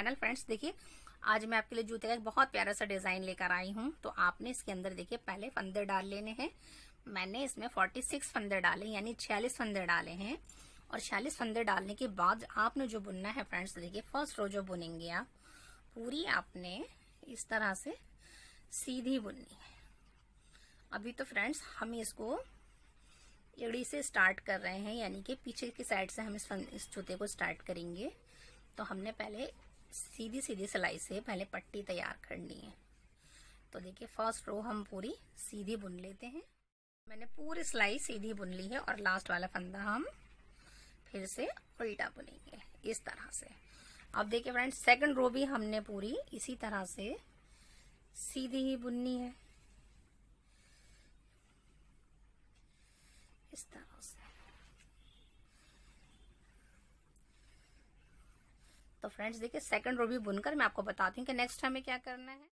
Channel. Friends देखिए, आज मैं आपके लिए जूते का एक बहुत प्यारा सा डिजाइन लेकर आई हूँ। तो आपने इसके अंदर देखिए पहले फंदे डाल लेने हैं। मैंने इसमें 46 फंदे डाले, यानी 46 फंदे डाले हैं। और 46 फंदे डालने के बाद आपने जो बुनना है फ्रेंड्स, देखिए फर्स्ट रो जो बुनेंगे आप, पूरी आपने इस तरह से सीधी बुननी है। अभी तो फ्रेंड्स हम इसको एड़ी से स्टार्ट कर रहे हैं, यानी कि पीछे की साइड से हम इस जूते को स्टार्ट करेंगे। तो हमने पहले सीधी सीधी सिलाई से पहले पट्टी तैयार करनी है। तो देखिए फर्स्ट रो हम पूरी सीधी बुन लेते हैं। मैंने पूरी सिलाई सीधी बुन ली है और लास्ट वाला फंदा हम फिर से उल्टा बुनेंगे इस तरह से। अब देखिए फ्रेंड्स, सेकंड रो भी हमने पूरी इसी तरह से सीधी ही बुननी है, इस तरह से। तो फ्रेंड्स देखिए, सेकंड रो भी बुनकर मैं आपको बताती हूँ कि नेक्स्ट हमें क्या करना है।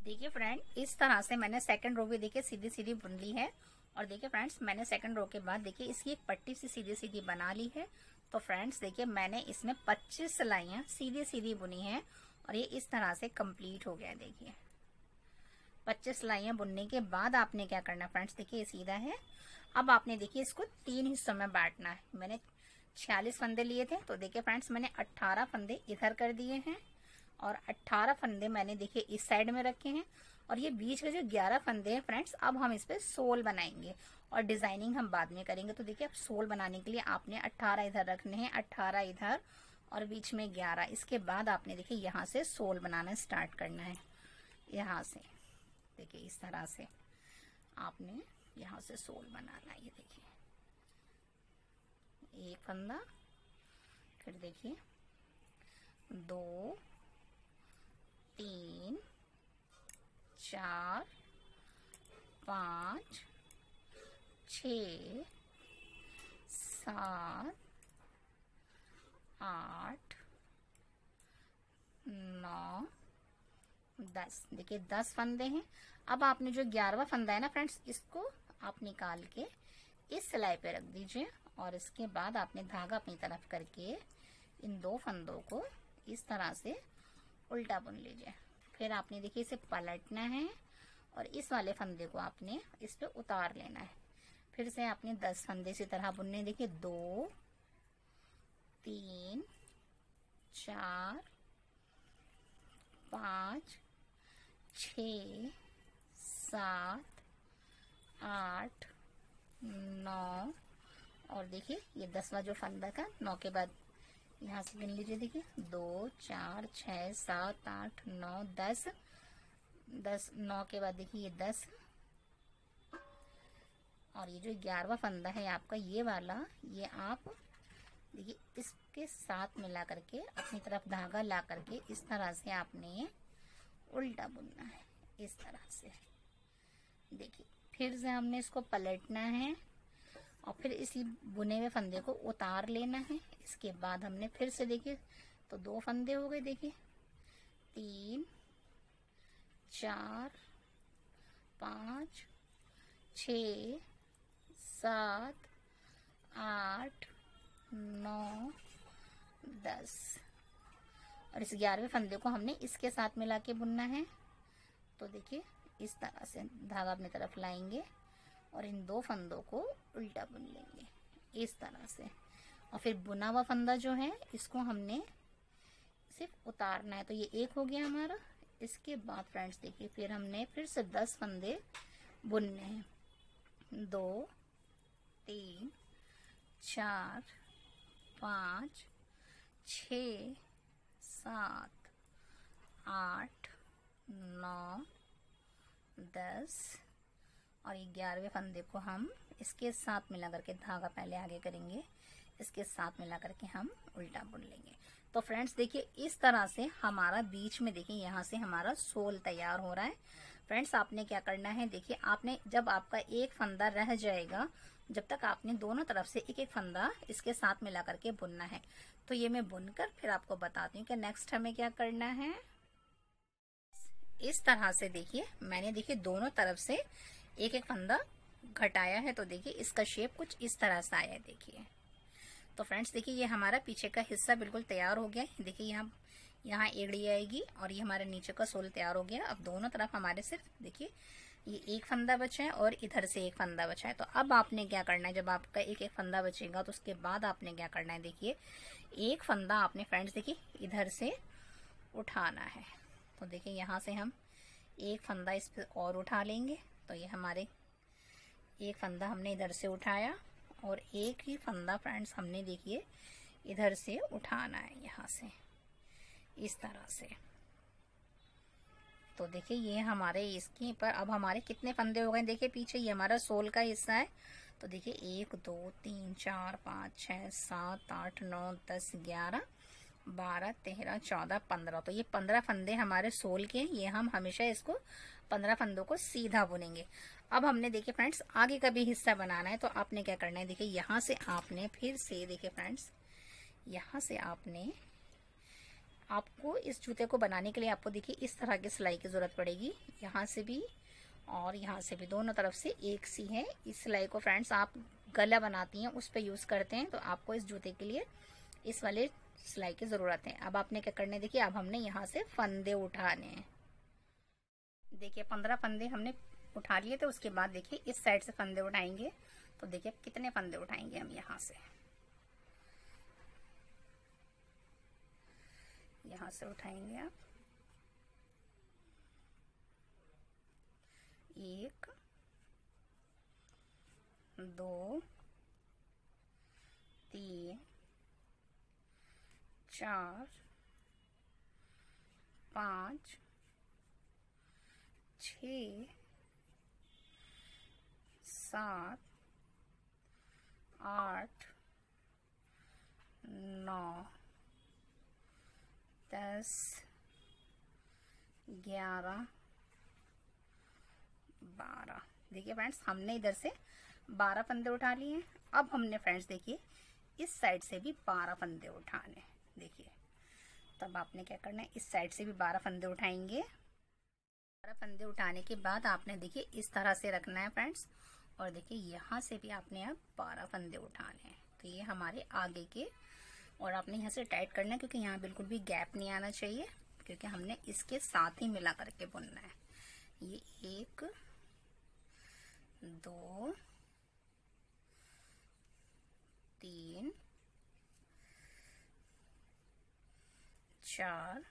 देखिए फ्रेंड, इस तरह से मैंने सेकंड रो भी देखिए सीधी सीधी बुन ली है। और देखिए फ्रेंड्स, मैंने सेकंड रो के बाद देखिए इसकी एक पट्टी सी सीधी सीधी बना ली है। तो फ्रेंड्स देखिए, मैंने इसमें 25 सिलाइयां सीधी सीधी बुनी है और ये इस तरह से कंप्लीट हो गया। देखिए 25 सिलाइयां बुनने के बाद आपने क्या करना फ्रेंड्स, देखिए ये सीधा है। अब आपने देखिए इसको 3 हिस्सों में बांटना है। मैंने 46 फंदे लिए थे, तो देखिए फ्रेंड्स मैंने 18 फंदे इधर कर दिए हैं और 18 फंदे मैंने देखिए इस साइड में रखे हैं। और ये बीच के जो 11 फंदे हैं फ्रेंड्स, अब हम इस पे सोल बनाएंगे और डिजाइनिंग हम बाद में करेंगे। तो देखिए अब सोल बनाने के लिए आपने 18 इधर रखने हैं, 18 इधर और बीच में 11। इसके बाद आपने देखिए यहाँ से सोल बनाना स्टार्ट करना है। यहाँ से देखिए इस तरह से आपने यहाँ से सोल बनाना है। ये देखिए एक फंदा, फिर देखिए 2 3 4 5 6 7 8 9 10। देखिए 10 फंदे हैं। अब आपने जो 11वां फंदा है ना फ्रेंड्स, इसको आप निकाल के इस सिलाई पे रख दीजिए और इसके बाद आपने धागा अपनी तरफ करके इन 2 फंदों को इस तरह से उल्टा बुन लीजिए। फिर आपने देखिए इसे पलटना है और इस वाले फंदे को आपने इस पे उतार लेना है। फिर से आपने 10 फंदे इसी तरह बुनने। देखिए 2 3 4 5 6 7 8 9 और देखिए ये 10वां जो फंदा था, 9 के बाद यहाँ से गिन लीजिए। देखिए 2 4 6 7 8 9 10 10 9 के बाद देखिए ये 10 और ये जो 11वां फंदा है आपका ये वाला, ये आप देखिए इसके साथ मिला करके अपनी तरफ धागा ला करके इस तरह से आपने उल्टा बुनना है इस तरह से। देखिए फिर से हमने इसको पलटना है और फिर इसी बुने हुए फंदे को उतार लेना है। इसके बाद हमने फिर से देखिए तो 2 फंदे हो गए। देखिए 3 4 5 6 7 8 9 10 और इस 11वें फंदे को हमने इसके साथ मिला के बुनना है। तो देखिए इस तरह से धागा अपनी तरफ लाएंगे और इन 2 फंदों को उल्टा बुन लेंगे इस तरह से। और फिर बुना हुआ फंदा जो है इसको हमने सिर्फ उतारना है। तो ये एक हो गया हमारा। इसके बाद फ्रेंड्स देखिए फिर हमने फिर से 10 फंदे बुनने हैं। 2 3 4 5 6 7 8 9 10 और ये 11वें फंदे को हम इसके साथ मिला करके धागा पहले आगे करेंगे, इसके साथ मिला करके हम उल्टा बुन लेंगे। तो फ्रेंड्स देखिए इस तरह से हमारा बीच में देखिए यहाँ से हमारा सोल तैयार हो रहा है। फ्रेंड्स आपने क्या करना है, देखिए आपने जब आपका एक फंदा रह जाएगा, जब तक आपने दोनों तरफ से एक एक फंदा इसके साथ मिला करके बुनना है। तो ये मैं बुनकर फिर आपको बताती हूँ कि नेक्स्ट हमें क्या करना है। इस तरह से देखिए मैंने देखिए दोनों तरफ से एक एक फंदा घटाया है। तो देखिए इसका शेप कुछ इस तरह से आया है। देखिए तो फ्रेंड्स देखिए ये हमारा पीछे का हिस्सा बिल्कुल तैयार हो गया है। देखिए यहाँ यहाँ एड़ी आएगी और ये हमारे नीचे का सोल तैयार हो गया। अब दोनों तरफ हमारे सिर्फ देखिए ये एक फंदा बचा है और इधर से एक फंदा बचा है। तो अब आपने क्या करना है, जब आपका एक एक फंदा बचेगा तो उसके बाद आपने क्या करना है, देखिए एक फंदा आपने फ्रेंड्स देखिए इधर से उठाना है। तो देखिए यहाँ से हम एक फंदा इस पर और उठा लेंगे। तो ये हमारे एक फंदा हमने इधर से उठाया और एक ही फंदा फ्रेंड्स हमने देखिए इधर से उठाना है, यहाँ से इस तरह से। तो देखिए ये हमारे इसके पर अब हमारे कितने फंदे हो गए, देखिए पीछे ये हमारा सोल का हिस्सा है। तो देखिए 1 2 3 4 5 6 7 8 9 10 11 12 13 14 15। तो ये 15 फंदे हमारे सोल के, ये हम हमेशा इसको 15 फंदों को सीधा बुनेंगे। अब हमने देखिए फ्रेंड्स आगे का भी हिस्सा बनाना है। तो आपने क्या करना है, देखिए यहाँ से आपने फिर से देखिए फ्रेंड्स यहाँ से आपको इस जूते को बनाने के लिए आपको देखिए इस तरह की सिलाई की ज़रूरत पड़ेगी। यहाँ से भी और यहाँ से भी दोनों तरफ से एक सी है। इस सिलाई को फ्रेंड्स आप गला बनाती हैं उस पर यूज़ करते हैं। तो आपको इस जूते के लिए इस वाले सिलाई की ज़रूरत है। अब आपने क्या करना है, देखिए अब हमने यहाँ से फंदे उठाने हैं। देखिए 15 फंदे हमने उठा लिए थे। उसके बाद देखिए इस साइड से फंदे उठाएंगे। तो देखिए कितने फंदे उठाएंगे हम, यहाँ से उठाएंगे आप 1 2 3 4 5 6 7 8 9 10 11 12। देखिए फ्रेंड्स हमने इधर से 12 फंदे उठा लिए हैं। अब हमने फ्रेंड्स देखिए इस साइड से भी 12 फंदे उठाने। देखिए तब आपने क्या करना है, इस साइड से भी 12 फंदे उठाएंगे। 12 फंदे उठाने के बाद आपने देखिए इस तरह से रखना है फ्रेंड्स। और देखिए यहाँ से भी आपने अब 12 फंदे उठाने हैं। तो ये हमारे आगे के, और आपने यहाँ से टाइट करना है क्योंकि यहाँ बिल्कुल भी गैप नहीं आना चाहिए, क्योंकि हमने इसके साथ ही मिला करके बुनना है। ये 1 2 3 4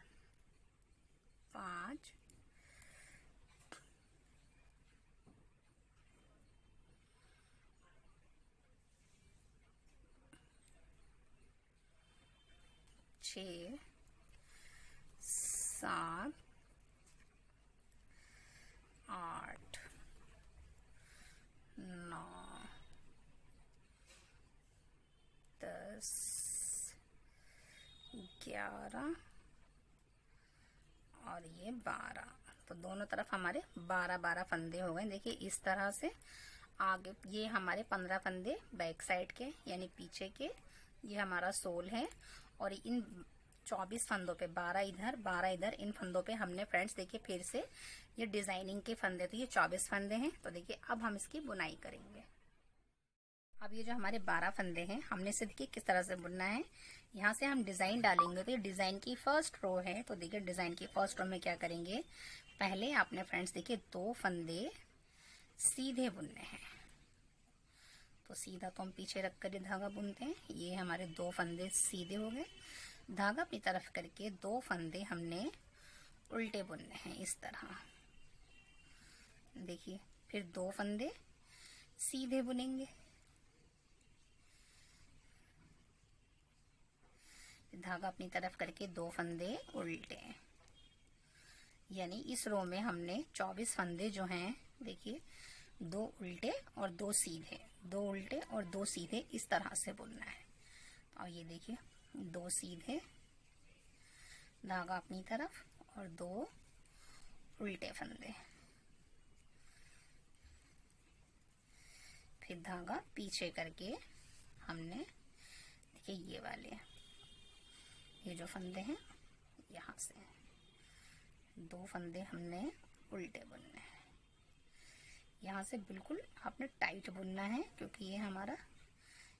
5 6 7 8 9 10 11 और ये 12। तो दोनों तरफ हमारे 12 फंदे हो गए। देखिए इस तरह से आगे ये हमारे 15 फंदे बैक साइड के यानी पीछे के, ये हमारा सोल है। और इन 24 फंदों पे 12 इधर 12 इधर, इन फंदों पे हमने फ्रेंड्स देखिए फिर से ये डिजाइनिंग के फंदे, तो ये 24 फंदे हैं। तो देखिए अब हम इसकी बुनाई करेंगे। अब ये जो हमारे 12 फंदे हैं हमने से देखिए किस तरह से बुनना है। यहाँ से हम डिजाइन डालेंगे। तो ये डिजाइन की फर्स्ट रो है। तो देखिए डिजाइन की फर्स्ट रो में क्या करेंगे, पहले आपने फ्रेंड्स देखिए 2 फंदे सीधे बुनने हैं। तो सीधा तो हम पीछे रख कर धागा बुनते हैं। ये हमारे 2 फंदे सीधे हो गए। धागा अपनी तरफ करके 2 फंदे हमने उल्टे बुनने हैं इस तरह। देखिए फिर 2 फंदे सीधे बुनेंगे। धागा अपनी तरफ करके 2 फंदे उल्टे, यानी इस रो में हमने 24 फंदे जो हैं देखिए 2 उल्टे और 2 सीधे, 2 उल्टे और 2 सीधे इस तरह से बुनना है। और ये देखिए 2 सीधे, धागा अपनी तरफ और 2 उल्टे फंदे, फिर धागा पीछे करके हमने देखिए ये जो फंदे हैं यहाँ से 2 फंदे हमने उल्टे बुनने हैं। यहाँ से बिल्कुल आपने टाइट बुनना है क्योंकि ये हमारा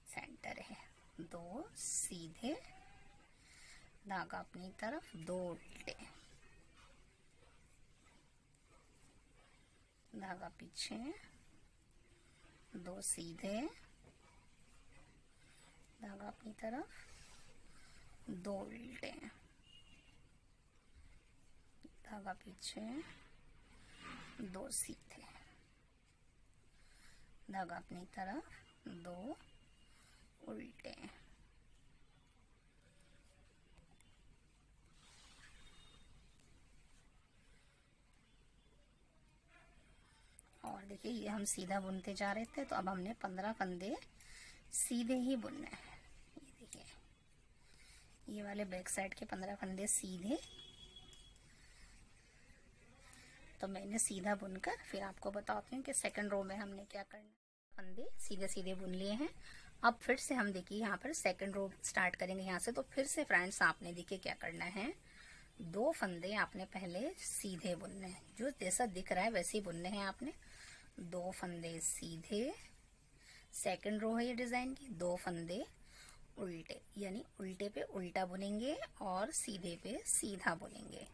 सेंटर है। 2 सीधे, धागा अपनी तरफ, 2 उल्टे, धागा पीछे, 2 सीधे, धागा अपनी तरफ, 2 उल्टे, धागा पीछे, 2 सीधे, धागा अपनी तरफ, 2 उल्टे। और देखिए ये हम सीधा बुनते जा रहे थे, तो अब हमने 15 फंदे सीधे ही बुनने हैं। ये देखिए ये वाले बैक साइड के 15 फंदे सीधे, तो मैंने सीधा बुनकर फिर आपको बताती हूँ कि सेकंड रो में हमने क्या करना है। फंदे सीधे सीधे बुन लिए हैं। अब फिर से हम देखिए यहाँ पर सेकंड रो स्टार्ट करेंगे यहाँ से। तो फिर से फ्रेंड्स आपने देखिए क्या करना है, 2 फंदे आपने पहले सीधे बुनने हैं, जो जैसा दिख रहा है वैसे ही बुनने हैं आपने। 2 फंदे सीधे, सेकंड रो है ये डिजाइन की, 2 फंदे उल्टे, यानी उल्टे पे उल्टा बुनेंगे और सीधे पे सीधा बुनेंगे।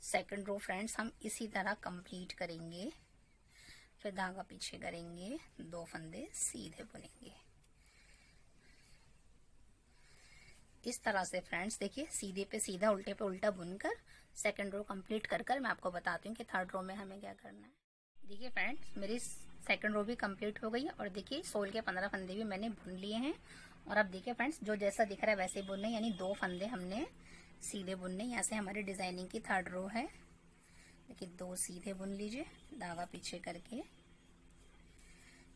सेकंड रो फ्रेंड्स हम इसी तरह कंप्लीट करेंगे। फिर धागा पीछे करेंगे, 2 फंदे सीधे बुनेंगे। इस तरह से फ्रेंड्स देखिए सीधे पे सीधा, उल्टे पे उल्टा बुनकर सेकंड रो कंप्लीट कर मैं आपको बताती हूँ कि थर्ड रो में हमें क्या करना है। देखिए फ्रेंड्स मेरी सेकंड रो भी कंप्लीट हो गई है और देखिए सोल के 15 फंदे भी मैंने बुन लिए हैं। और अब देखिए फ्रेंड्स जो जैसा दिख रहा है वैसे बुनने, यानी 2 फंदे हमने सीधे बुनने। यहाँ से हमारी डिजाइनिंग की थर्ड रो है। देखिए 2 सीधे बुन लीजिए, धागा पीछे करके,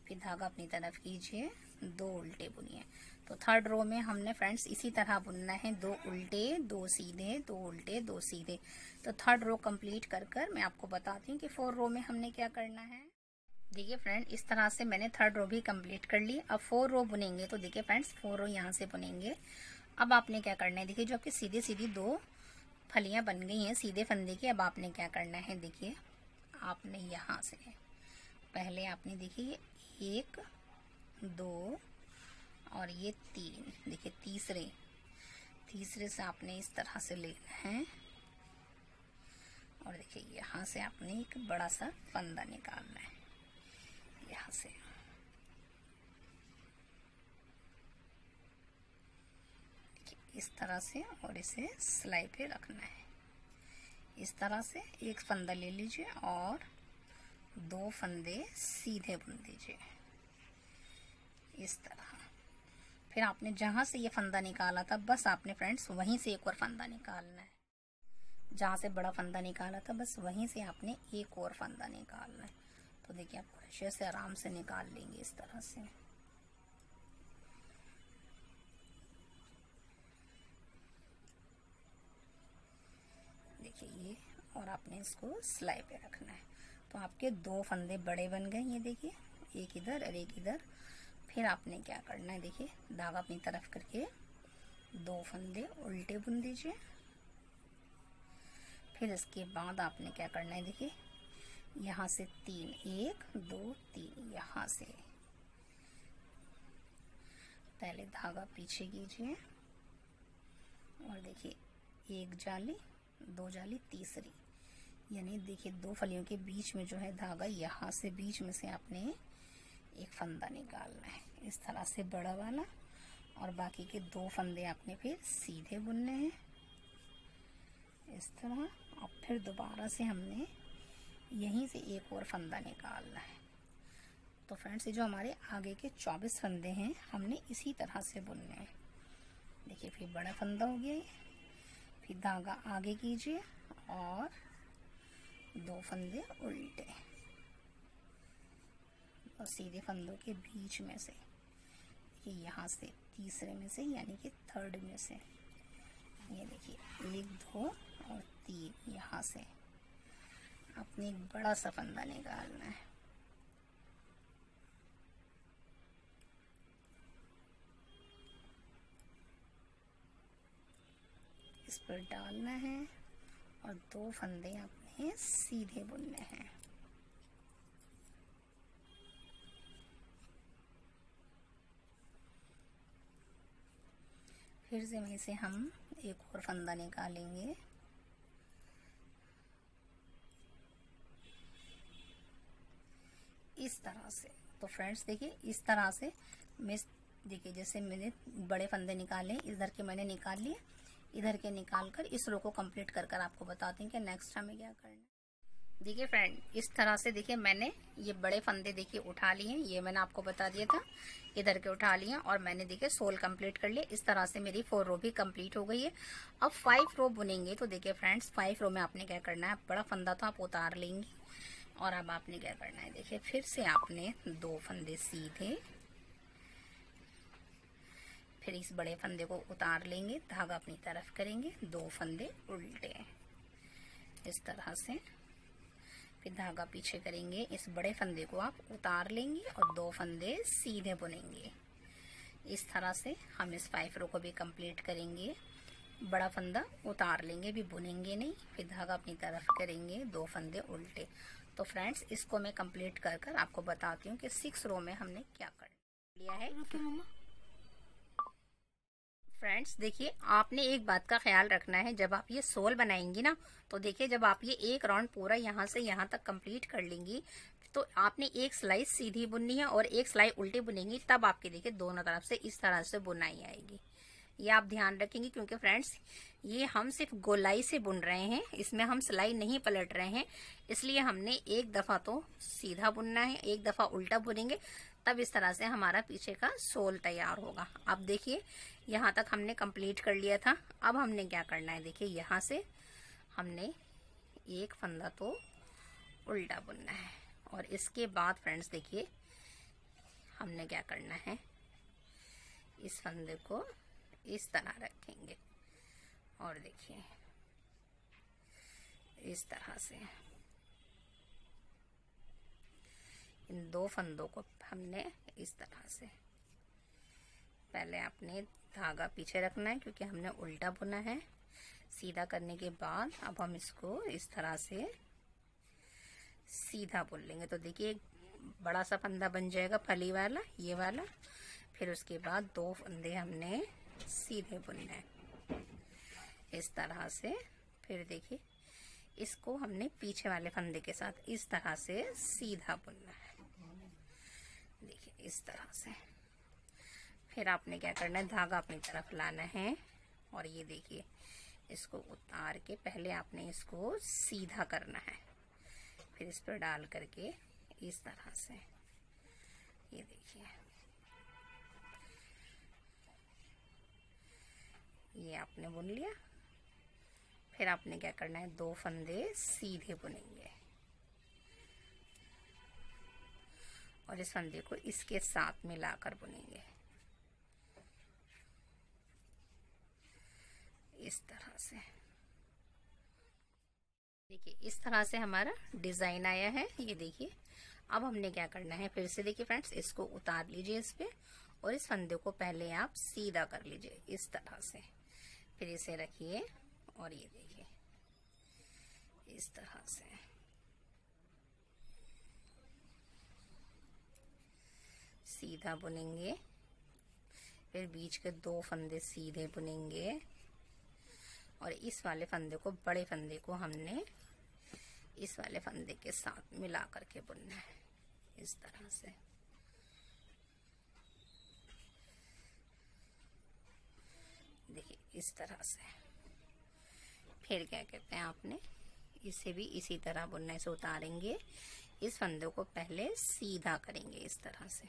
फिर धागा अपनी तरफ कीजिए, 2 उल्टे बुनिए। तो थर्ड रो में हमने फ्रेंड्स इसी तरह बुनना है, 2 उल्टे, 2 सीधे, 2 उल्टे, 2 सीधे। तो थर्ड रो कंप्लीट कर मैं आपको बताती हूँ कि 4 रो में हमने क्या करना है। देखिए फ्रेंड इस तरह से मैंने थर्ड रो भी कंप्लीट कर ली। अब 4 रो बुनेंगे। तो देखिए फ्रेंड्स 4 रो यहाँ से बुनेंगे। अब आपने क्या करना है, देखिए जो आपकी सीधी सीधी 2 फलियां बन गई हैं सीधे फंदे की। अब आपने क्या करना है, देखिए आपने यहाँ से पहले आपने देखिए 1 2 और ये 3, देखिए तीसरे से आपने इस तरह से लेना है और देखिए यहाँ से आपने एक बड़ा सा फंदा निकालना है यहाँ से। इस तरह से और इसे सिलाई पे रखना है। इस तरह से एक फंदा ले लीजिए और 2 फंदे सीधे बुन दीजिए इस तरह। फिर आपने जहां से ये फंदा निकाला था बस आपने फ्रेंड्स वहीं से एक और फंदा निकालना है। जहां से बड़ा फंदा निकाला था बस वहीं से आपने एक और फंदा निकालना है। तो देखिए आप अच्छे से आराम से निकाल लेंगे इस तरह से। देखिए ये, और आपने इसको सिलाई पे रखना है। तो आपके 2 फंदे बड़े बन गए, ये देखिए एक इधर और एक इधर। फिर आपने क्या करना है, देखिए धागा अपनी तरफ करके 2 फंदे उल्टे बुन दीजिए। फिर इसके बाद आपने क्या करना है, देखिए यहाँ से 3, 1 2 3, यहाँ से पहले धागा पीछे कीजिए और देखिए 1 जाली 2 जाली तीसरी, यानी देखिए 2 फलियों के बीच में जो है धागा, यहाँ से बीच में से आपने एक फंदा निकालना है इस तरह से बड़ा वाला। और बाकी के 2 फंदे आपने फिर सीधे बुनने हैं इस तरह। और फिर दोबारा से हमने यहीं से एक और फंदा निकालना है। तो फ्रेंड्स ये जो हमारे आगे के 24 फंदे हैं हमने इसी तरह से बुनने हैं। देखिए फिर बड़ा फंदा हो गया ये। फिर धागा आगे कीजिए और 2 फंदे उल्टे और सीधे फंदों के बीच में से, ये यहाँ से तीसरे में से यानी कि थर्ड में से, ये देखिए 1 2 और 3, यहाँ से अपने एक बड़ा सा फंदा निकालना है। इस पर डालना है और 2 फंदे अपने सीधे बुनने हैं। फिर से वहीं से हम एक और फंदा निकालेंगे। इस तरह से। तो फ्रेंड्स देखिए इस तरह से मैं, देखिए जैसे मैंने बड़े फंदे निकाले, इधर के मैंने निकाल लिए, इधर के निकाल कर इस रो को कंप्लीट कर कर आपको बताती हूँ कि नेक्स्ट हमें क्या करना है। देखिए फ्रेंड इस तरह से देखिए मैंने ये बड़े फंदे देखिए उठा लिए हैं, ये मैंने आपको बता दिया था, इधर के उठा लिए और मैंने देखिए सोल कंप्लीट कर लिया। इस तरह से मेरी 4 रो भी कंप्लीट हो गई है। अब 5 रो बुनेंगे। तो देखिए फ्रेंड्स 5 रो में आपने क्या करना है, बड़ा फंदा तो आप उतार लेंगे और अब आपने क्या करना है, देखिए फिर से आपने 2 फंदे सीधे, फिर इस बड़े फंदे को उतार लेंगे, धागा अपनी तरफ करेंगे, 2 फंदे उल्टे इस तरह से, फिर धागा पीछे करेंगे, इस बड़े फंदे को आप उतार लेंगे और 2 फंदे सीधे बुनेंगे। इस तरह से हम इस 5 रो को भी कंप्लीट करेंगे। बड़ा फंदा उतार लेंगे, भी बुनेंगे नहीं, फिर धागा अपनी तरफ करेंगे, 2 फंदे उल्टे। तो फ्रेंड्स इसको मैं कंप्लीट कर कर आपको बताती हूँ कि 6 रो में हमने क्या कर लिया है। फ्रेंड्स देखिए आपने एक बात का ख्याल रखना है, जब आप ये सोल बनाएंगी ना, तो देखिए जब आप ये एक राउंड पूरा यहाँ से यहाँ तक कंप्लीट कर लेंगी, तो आपने एक सिलाई सीधी बुननी है और एक सिलाई उल्टी बुनेंगी, तब आपके देखिए दोनों तरफ से इस तरह से बुनाई आएगी। ये आप ध्यान रखेंगे, क्योंकि फ्रेंड्स ये हम सिर्फ गोलाई से बुन रहे हैं, इसमें हम सिलाई नहीं पलट रहे हैं, इसलिए हमने एक दफा तो सीधा बुनना है, एक दफा उल्टा बुनेंगे, तब इस तरह से हमारा पीछे का सोल तैयार होगा। अब देखिए यहाँ तक हमने कंप्लीट कर लिया था। अब हमने क्या करना है, देखिए यहाँ से हमने एक फंदा तो उल्टा बुनना है और इसके बाद फ्रेंड्स देखिए हमने क्या करना है, इस फंदे को इस तरह रखेंगे और देखिए इस तरह से इन 2 फंदों को हमने इस तरह से, पहले आपने धागा पीछे रखना है क्योंकि हमने उल्टा बुना है। सीधा करने के बाद अब हम इसको इस तरह से सीधा बुन लेंगे। तो देखिए एक बड़ा सा फंदा बन जाएगा, फली वाला, ये वाला, फिर उसके बाद 2 फंदे हमने सीधे बुनना है इस तरह से। फिर देखिए इसको हमने पीछे वाले फंदे के साथ इस तरह से सीधा बुनना है, देखिए इस तरह से। फिर आपने क्या करना है, धागा अपनी तरफ लाना है और ये देखिए इसको उतार के पहले आपने इसको सीधा करना है, फिर इस पर डाल करके इस तरह से, ये देखिए ये आपने बुन लिया। फिर आपने क्या करना है, 2 फंदे सीधे बुनेंगे और इस फंदे को इसके साथ मिलाकर बुनेंगे इस तरह से। देखिए इस तरह से हमारा डिजाइन आया है, ये देखिए। अब हमने क्या करना है, फिर से देखिए फ्रेंड्स इसको उतार लीजिए इस पे और इस फंदे को पहले आप सीधा कर लीजिए इस तरह से, फिर इसे रखिए और ये देखिए इस तरह से सीधा बुनेंगे, फिर बीच के 2 फंदे सीधे बुनेंगे और इस वाले फंदे को, बड़े फंदे को हमने इस वाले फंदे के साथ मिला करके बुनना है इस तरह से। देखिए इस तरह से। फिर क्या कहते हैं, आपने इसे भी इसी तरह बुनने से उतारेंगे, इस फंदे को पहले सीधा करेंगे इस तरह से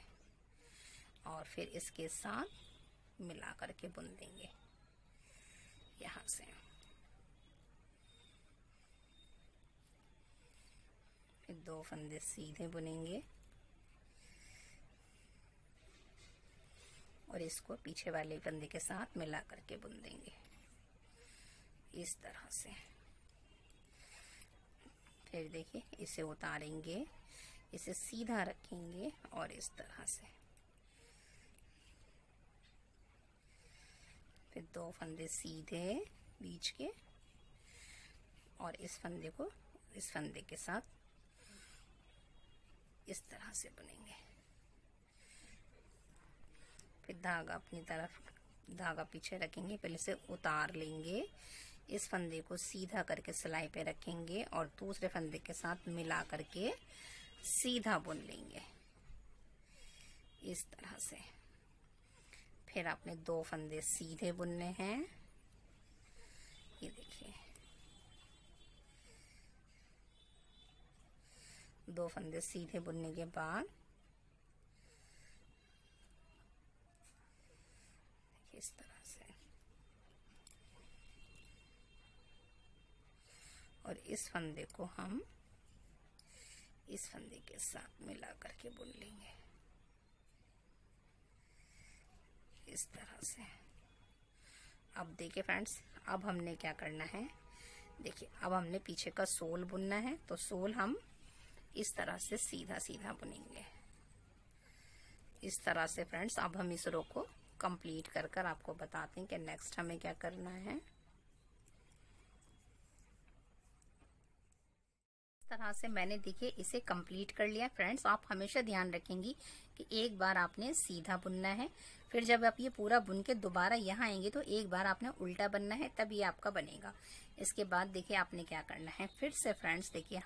और फिर इसके साथ मिला करके बुन देंगे यहाँ से। फिर 2 फंदे सीधे बुनेंगे और इसको पीछे वाले फंदे के साथ मिला करके बुन देंगे इस तरह से। फिर देखिए इसे उतारेंगे, इसे सीधा रखेंगे और इस तरह से। फिर 2 फंदे सीधे बीच के और इस फंदे को इस फंदे के साथ इस तरह से बुनेंगे। फिर धागा अपनी तरफ धागा पीछे रखेंगे, पहले से उतार लेंगे, इस फंदे को सीधा करके सिलाई पे रखेंगे और दूसरे फंदे के साथ मिला करके सीधा बुन लेंगे इस तरह से। फिर आपने 2 फंदे सीधे बुनने हैं, ये देखिए 2 फंदे सीधे बुनने के बाद इस तरह से, और इस फंदे को हम इस फंदे के साथ मिला करके बुन लेंगे इस तरह से। अब देखिए फ्रेंड्स, अब हमने क्या करना है, देखिए अब हमने पीछे का सोल बुनना है, तो सोल हम इस तरह से सीधा सीधा बुनेंगे इस तरह से। फ्रेंड्स, अब हम इस रो को कंप्लीट कर आपको बताते हैं कि नेक्स्ट हमें क्या करना है। इस तरह से मैंने देखिए इसे कंप्लीट कर लिया। फ्रेंड्स, आप हमेशा ध्यान रखेंगी कि एक बार आपने सीधा बुनना है, फिर जब आप ये पूरा बुन के दोबारा यहाँ आएंगे तो एक बार आपने उल्टा बनना है, तब ये आपका बनेगा। इसके बाद देखिए आपने क्या करना है, फिर से फ्रेंड्स देखिए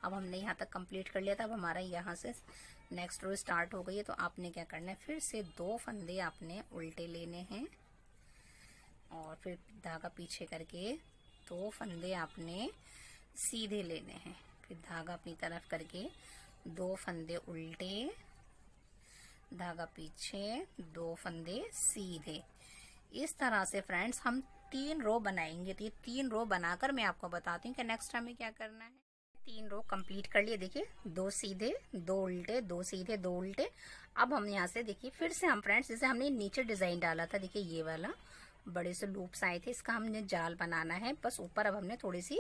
अब हमने यहाँ तक कंप्लीट कर लिया था, अब हमारा यहाँ से नेक्स्ट रो स्टार्ट हो गई है। तो आपने क्या करना है, फिर से 2 फंदे आपने उल्टे लेने हैं और फिर धागा पीछे करके 2 फंदे आपने सीधे लेने हैं, फिर धागा अपनी तरफ करके 2 फंदे उल्टे, धागा पीछे, 2 फंदे सीधे। इस तरह से फ्रेंड्स हम 3 रो बनाएंगे। तो ये 3 रो बनाकर मैं आपको बताती हूँ कि नेक्स्ट हमें क्या करना है। 3 रो कंप्लीट कर लिए, देखिए 2 सीधे, 2 उल्टे, 2 सीधे, 2 उल्टे। अब हम यहाँ से देखिए फिर से हम फ्रेंड्स, जैसे हमने नीचे डिजाइन डाला था, देखिए ये वाला बड़े से लूप्स आए थे, इसका हमने जाल बनाना है, बस ऊपर अब हमने थोड़ी सी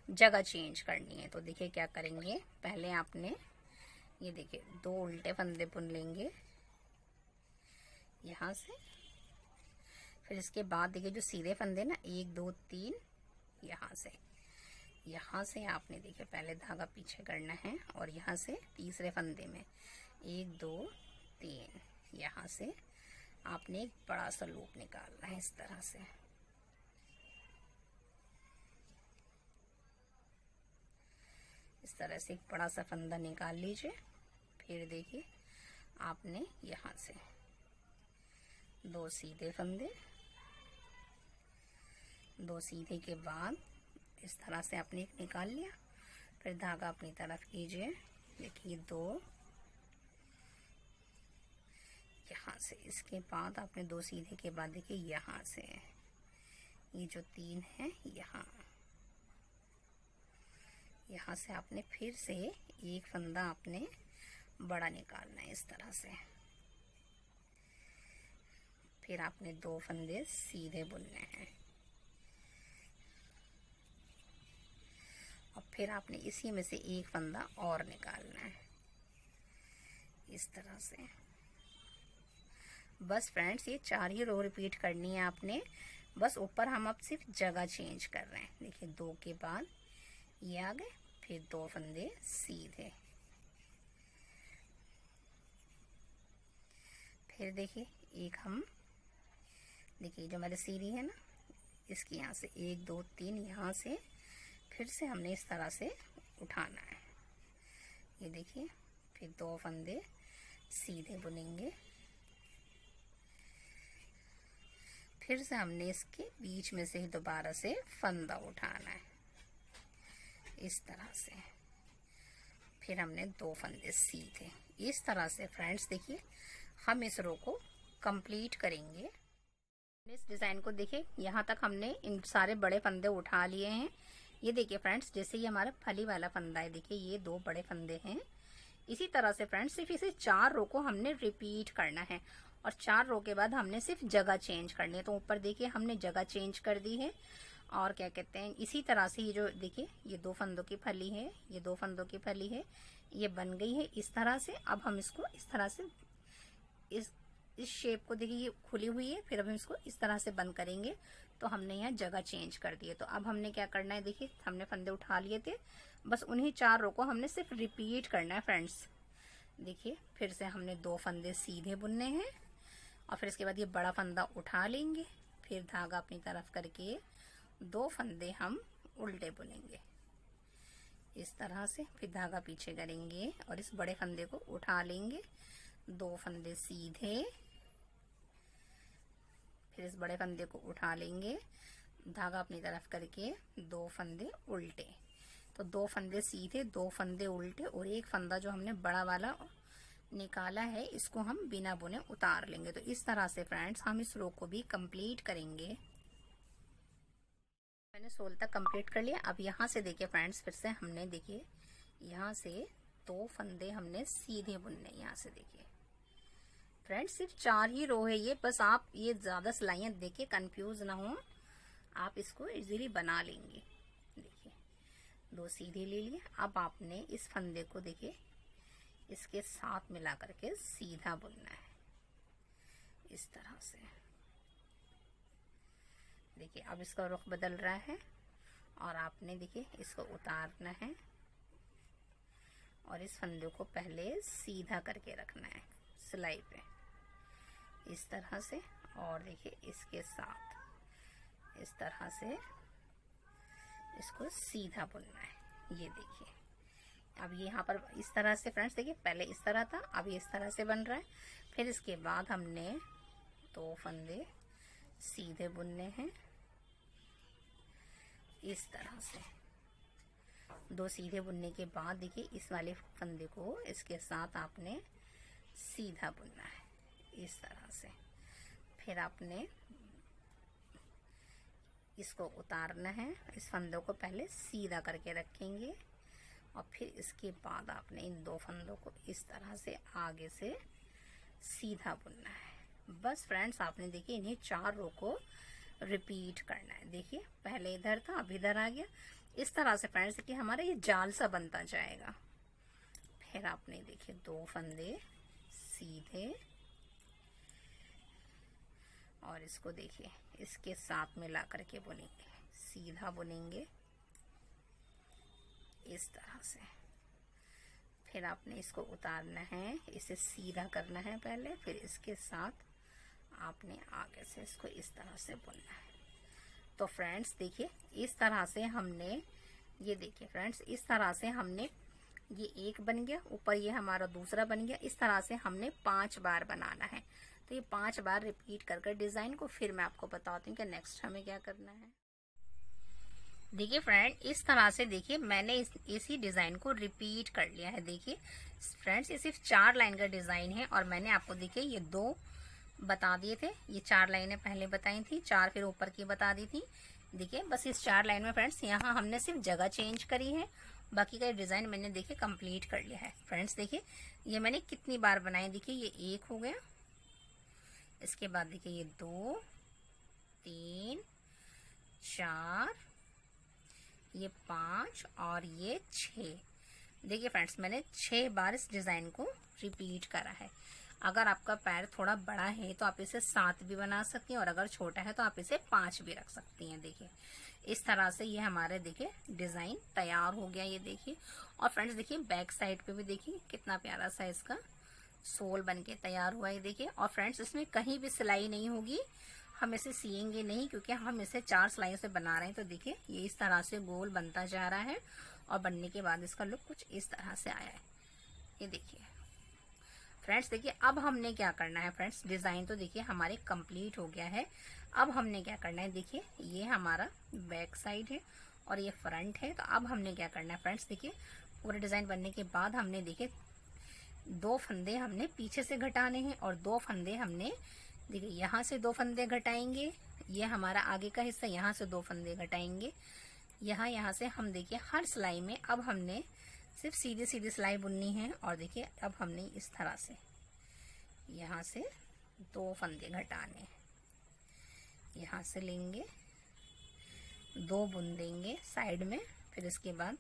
जगह चेंज करनी है। तो देखिए क्या करेंगे, पहले आपने ये देखिए 2 उल्टे फंदे बुन लेंगे यहाँ से, फिर इसके बाद देखिए जो सीधे फंदे ना 1 2 3 यहाँ से आपने देखिए पहले धागा पीछे करना है और यहाँ से तीसरे फंदे में 1 2 3 यहाँ से आपने एक बड़ा सा लूप निकालना है इस तरह से। इस तरह से एक बड़ा सा फंदा निकाल लीजिए। फिर देखिए आपने यहाँ से 2 सीधे फंदे, 2 सीधे के बाद इस तरह से आपने एक निकाल लिया, फिर धागा अपनी तरफ कीजिए, देखिए 2 यहाँ से, इसके बाद आपने 2 सीधे के बाद देखिए यहाँ से ये जो 3 है यहाँ से आपने फिर से एक फंदा आपने बड़ा निकालना है इस तरह से। फिर आपने 2 फंदे सीधे बुनने हैं और फिर आपने इसी में से एक फंदा और निकालना है इस तरह से। बस फ्रेंड्स ये 4 ही रो रिपीट करनी है आपने, बस ऊपर हम अब सिर्फ जगह चेंज कर रहे हैं। देखिए 2 के बाद ये आ गए, फिर 2 फंदे सीधे, फिर देखिए एक हम देखिए जो हमारी सीढ़ी है ना, इसकी यहाँ से 1 2 3 यहाँ से फिर से हमने इस तरह से उठाना है। ये देखिए फिर 2 फंदे सीधे बुनेंगे, फिर से हमने इसके बीच में से ही दोबारा से फंदा उठाना है इस तरह से, फिर हमने 2 फंदे सीधे। इस तरह से फ्रेंड्स देखिए हम इस रो को कंप्लीट करेंगे। इस डिजाइन को देखिए यहाँ तक हमने इन सारे बड़े फंदे उठा लिए हैं। ये देखिए फ्रेंड्स जैसे ये हमारा फली वाला फंदा है, देखिए ये 2 बड़े फंदे हैं। इसी तरह से फ्रेंड्स सिर्फ इसे 4 रो को हमने रिपीट करना है और 4 रो के बाद हमने सिर्फ जगह चेंज करनी है। तो ऊपर देखिए हमने जगह चेंज कर दी है और क्या कहते हैं, इसी तरह से ये जो देखिए ये 2 फंदों की फली है, ये 2 फंदों की फली है, ये बन गई है इस तरह से। अब हम इसको इस तरह से इस शेप को देखिए ये खुली हुई है, फिर अब हम इसको इस तरह से बंद करेंगे। तो हमने यहाँ जगह चेंज कर दी है। तो अब हमने क्या करना है, देखिए हमने फंदे उठा लिए थे, बस उन्हीं 4 रो को हमने सिर्फ रिपीट करना है फ्रेंड्स। देखिए फिर से हमने 2 फंदे सीधे बुनने हैं और फिर इसके बाद ये बड़ा फंदा उठा लेंगे, फिर धागा अपनी तरफ करके 2 फंदे हम उल्टे बुनेंगे इस तरह से। फिर धागा पीछे करेंगे और इस बड़े फंदे को उठा लेंगे, 2 फंदे सीधे, फिर इस बड़े फंदे को उठा लेंगे, धागा अपनी तरफ करके 2 फंदे उल्टे। तो 2 फंदे सीधे, 2 फंदे उल्टे, और एक फंदा जो हमने बड़ा वाला निकाला है इसको हम बिना बुने उतार लेंगे। तो इस तरह से फ्रेंड्स हम इस रो को भी कंप्लीट करेंगे। मैंने 16 तक कंप्लीट कर लिया। अब यहाँ से देखिए फ्रेंड्स, फिर से हमने देखिए यहाँ से 2 फंदे हमने सीधे बुनने। यहाँ से देखिए फ्रेंड्स सिर्फ 4 ही रो है ये, बस आप ये ज्यादा सिलाइयाँ देखिए कंफ्यूज ना हो, आप इसको इजीली बना लेंगे। देखिए 2 सीधे ले लिए। अब आपने इस फंदे को देखिए इसके साथ मिला करके सीधा बुनना है इस तरह से। देखिए अब इसका रुख बदल रहा है और आपने देखिए इसको उतारना है और इस फंदे को पहले सीधा करके रखना है सिलाई पे इस तरह से, और देखिए इसके साथ इस तरह से इसको सीधा बुनना है। ये देखिए अब यहाँ पर इस तरह से फ्रेंड्स देखिए, पहले इस तरह था, अब ये इस तरह से बन रहा है। फिर इसके बाद हमने 2 फंदे सीधे बुनने हैं इस तरह से। 2 सीधे बुनने के बाद देखिए इस वाले फंदे को इसके साथ आपने सीधा बुनना है इस तरह से। फिर आपने इसको उतारना है, इस फंदों को पहले सीधा करके रखेंगे और फिर इसके बाद आपने इन 2 फंदों को इस तरह से आगे से सीधा बुनना है। बस फ्रेंड्स आपने देखिए इन्हें 4 रो को रिपीट करना है। देखिए पहले इधर था, अब इधर आ गया, इस तरह से फ्रेंड्स देखिए हमारा ये जाल सा बनता जाएगा। फिर आपने देखिए 2 फंदे सीधे और इसको देखिए इसके साथ मिला करके बुनेंगे, सीधा बुनेंगे इस तरह से। फिर आपने इसको उतारना है, इसे सीधा करना है पहले, फिर इसके साथ आपने आगे से इसको इस तरह से बुनना है। तो फ्रेंड्स देखिए इस तरह से हमने, ये देखिए फ्रेंड्स इस तरह से हमने, ये एक बन गया, ऊपर ये हमारा दूसरा बन गया। इस तरह से हमने 5 बार बनाना है। तो ये 5 बार रिपीट कर डिजाइन को फिर मैं आपको बताती हूँ कि नेक्स्ट हमें क्या करना है। देखिए फ्रेंड इस तरह से देखिए मैंने इसी डिजाइन को रिपीट कर लिया है। देखिए फ्रेंड्स ये सिर्फ 4 लाइन का डिजाइन है और मैंने आपको देखिए ये 2 बता दिए थे, ये 4 लाइनें पहले बताई थी, 4 फिर ऊपर की बता दी थी। देखिए बस इस 4 लाइन में फ्रेंड्स यहाँ हमने सिर्फ जगह चेंज करी है, बाकी का डिजाइन मैंने देखिए कंप्लीट कर लिया है। फ्रेंड्स देखिए ये मैंने कितनी बार बनाए, देखिए ये 1 हो गया, इसके बाद देखिए ये 2 3 4 ये 5 और ये 6। देखिए फ्रेंड्स मैंने 6 बार इस डिजाइन को रिपीट करा है। अगर आपका पैर थोड़ा बड़ा है तो आप इसे 7 भी बना सकती हैं और अगर छोटा है तो आप इसे 5 भी रख सकती हैं। देखिए इस तरह से ये हमारे देखिए डिजाइन तैयार हो गया। ये देखिए और फ्रेंड्स देखिए बैक साइड पे भी देखिए कितना प्यारा सा इसका सोल बनके तैयार हुआ है। देखिए और फ्रेंड्स इसमें कहीं भी सिलाई नहीं होगी, हम इसे सिएंगे नहीं क्योंकि हम इसे 4 सिलाइयों से बना रहे हैं। तो देखिए ये इस तरह से गोल बनता जा रहा है और बनने के बाद इसका लुक कुछ इस तरह से आया है। ये देखिए फ्रेंड्स देखिए अब हमने क्या करना है फ्रेंड्स, डिजाइन तो देखिए हमारे कंप्लीट हो गया है। अब हमने क्या करना है, देखिए ये हमारा बैक साइड है और ये फ्रंट है। तो अब हमने क्या करना है फ्रेंड्स, देखिए पूरा डिजाइन बनने के बाद हमने देखिए 2 फंदे हमने पीछे से घटाने हैं और 2 फंदे हमने देखिए यहाँ से 2 फंदे घटाएंगे, ये हमारा आगे का हिस्सा, यहाँ से 2 फंदे घटाएंगे, यहाँ से हम देखिए हर सिलाई में अब हमने सिर्फ सीधी सीधी सिलाई बुननी है। और देखिए अब हमने इस तरह से यहाँ से 2 फंदे घटाने, यहाँ से लेंगे 2 बुन देंगे साइड में, फिर इसके बाद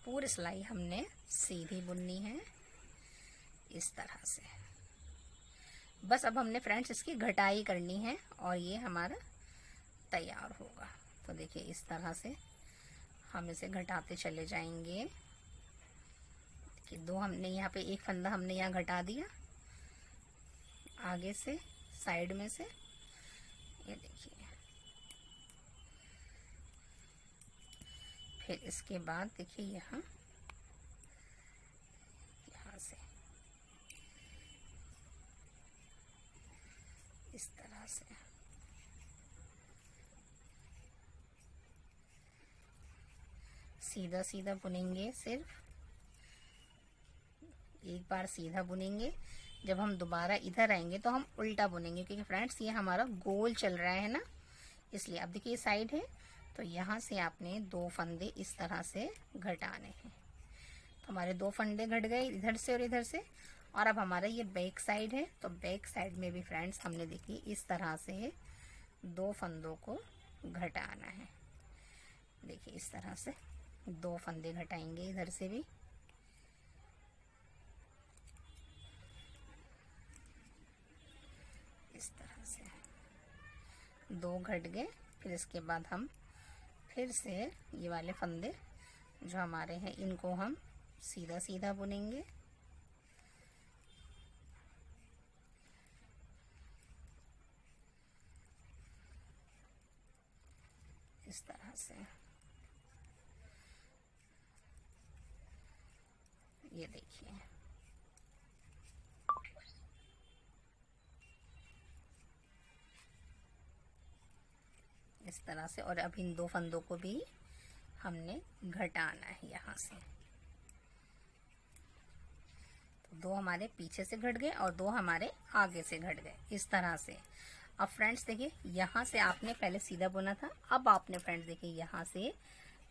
पूरी सिलाई हमने सीधी बुननी है इस तरह से। बस अब हमने फ्रेंड्स इसकी घटाई करनी है और ये हमारा तैयार होगा। तो देखिए इस तरह से हम इसे घटाते चले जाएंगे। देखिए 2 हमने यहाँ पे 1 फंदा हमने यहाँ घटा दिया, आगे से साइड में से, ये देखिए। फिर इसके बाद देखिए यहाँ से इस तरह से सीधा सीधा बुनेंगे। सिर्फ एक बार सीधा बुनेंगे, जब हम दोबारा इधर आएंगे तो हम उल्टा बुनेंगे, क्योंकि फ्रेंड्स ये हमारा गोल चल रहा है ना, इसलिए। अब देखिए साइड है, तो यहाँ से आपने 2 फंदे इस तरह से घटाने हैं। तो हमारे 2 फंदे घट गए इधर से और इधर से। और अब हमारा ये बैक साइड है, तो बैक साइड में भी फ्रेंड्स हमने देखिए इस तरह से 2 फंदों को घटाना है। देखिए इस तरह से 2 फंदे घटाएंगे इधर से भी। इस तरह से 2 घट गए। फिर इसके बाद हम फिर से ये वाले फंदे जो हमारे हैं इनको हम सीधा सीधा बुनेंगे। इस तरह से ये देखिए। इस तरह से। और अब इन 2 फंदों को भी हमने घटाना है यहाँ से। तो 2 हमारे पीछे से घट गए और 2 हमारे आगे से घट गए, इस तरह से। अब फ्रेंड्स देखिए यहाँ से आपने पहले सीधा बुना था, अब आपने फ्रेंड्स देखिए यहाँ से,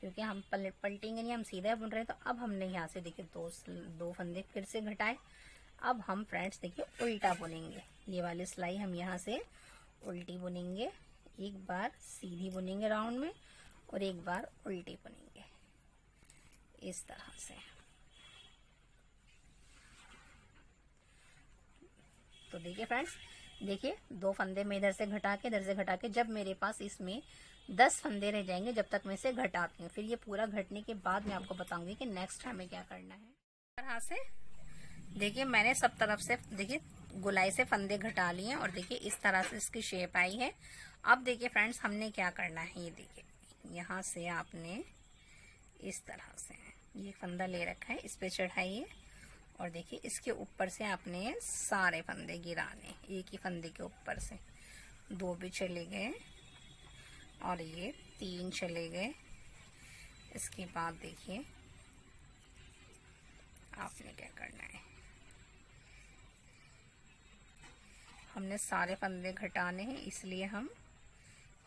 क्योंकि हम पलटेंगे नहीं, हम सीधा बुन रहे हैं, तो अब हमने यहाँ से देखिए 2 फंदे फिर से घटाए। अब हम फ्रेंड्स देखिए उल्टा बुनेंगे। ये वाली सिलाई हम यहाँ से उल्टी बुनेंगे। एक बार सीधी बुनेंगे राउंड में और एक बार उल्टी बुनेंगे, इस तरह से। तो देखिए फ्रेंड्स, देखिए 2 फंदे में इधर से घटा के जब मेरे पास इसमें 10 फंदे रह जाएंगे, जब तक मैं इसे घटाती हूँ। फिर ये पूरा घटने के बाद मैं आपको बताऊंगी कि नेक्स्ट हमें क्या करना है। इस तरह से देखिए मैंने सब तरफ से देखिए गोलाई से फंदे घटा लिए और देखिए इस तरह से इसकी शेप आई है। अब देखिए फ्रेंड्स हमने क्या करना है, ये देखिए यहाँ से आपने इस तरह से ये फंदा ले रखा है, इस पे चढ़ाइए और देखिए इसके ऊपर से आपने सारे फंदे गिराने। एक ही फंदे के ऊपर से 2 भी चले गए और ये 3 चले गए। इसके बाद देखिए आपने क्या करना है, हमने सारे फंदे घटाने हैं, इसलिए हम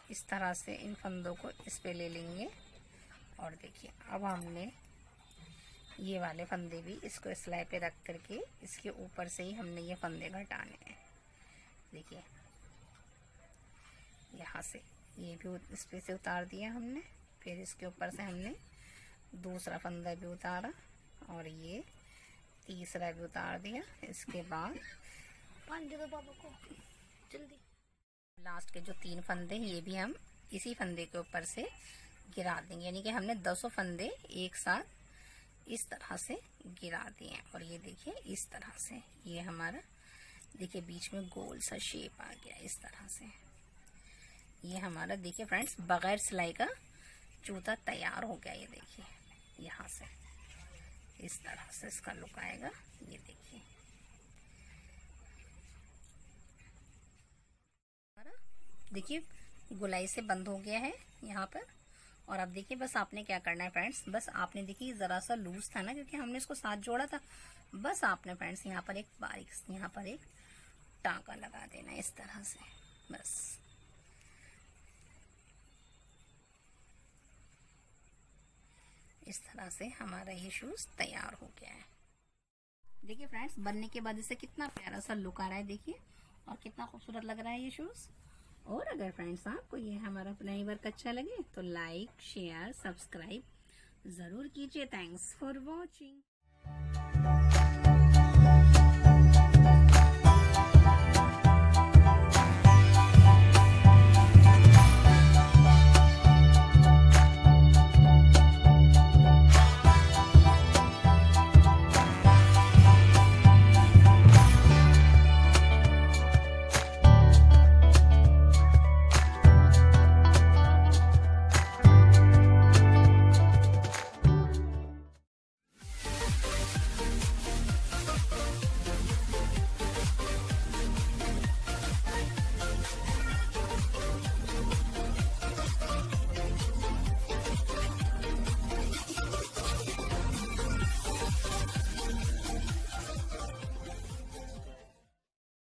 इस तरह से इन फंदों को इस पे ले लेंगे। और देखिए अब हमने ये वाले फंदे भी इसको सिलाई पे रख करके इसके ऊपर से ही हमने ये फंदे घटाने हैं। देखिए यहाँ से ये भी इस पे से उतार दिया हमने, फिर इसके ऊपर से हमने दूसरा फंदा भी उतारा और ये तीसरा भी उतार दिया। इसके बाद बाबा को जल्दी लास्ट के जो 3 फंदे ये भी हम इसी फंदे के ऊपर से गिरा देंगे, यानी कि हमने 200 फंदे एक साथ इस तरह से गिरा दिए हैं। और ये देखिए इस तरह से ये हमारा देखिए बीच में गोल सा शेप आ गया इस तरह से। ये हमारा देखिए फ्रेंड्स बगैर सिलाई का जूता तैयार हो गया। ये देखिए यहाँ से इस तरह से इसका लुक आएगा। ये देखिए देखिए गोलाई से बंद हो गया है यहाँ पर। और अब देखिए बस आपने क्या करना है फ्रेंड्स, बस आपने देखिए ज़रा सा लूज था ना, क्योंकि हमने इसको साथ जोड़ा था। बस आपने फ्रेंड्स यहाँ पर एक बारीक यहाँ पर एक टाँका लगा देना इस तरह से। बस इस तरह से हमारा ये शूज तैयार हो गया है। देखिए फ्रेंड्स बनने के बाद इसे कितना प्यारा सा लुक आ रहा है देखिए, और कितना खूबसूरत लग रहा है ये शूज। और अगर फ्रेंड्स आपको ये हमारा नई वर्क अच्छा लगे तो लाइक शेयर सब्सक्राइब जरूर कीजिए। Thanks for watching.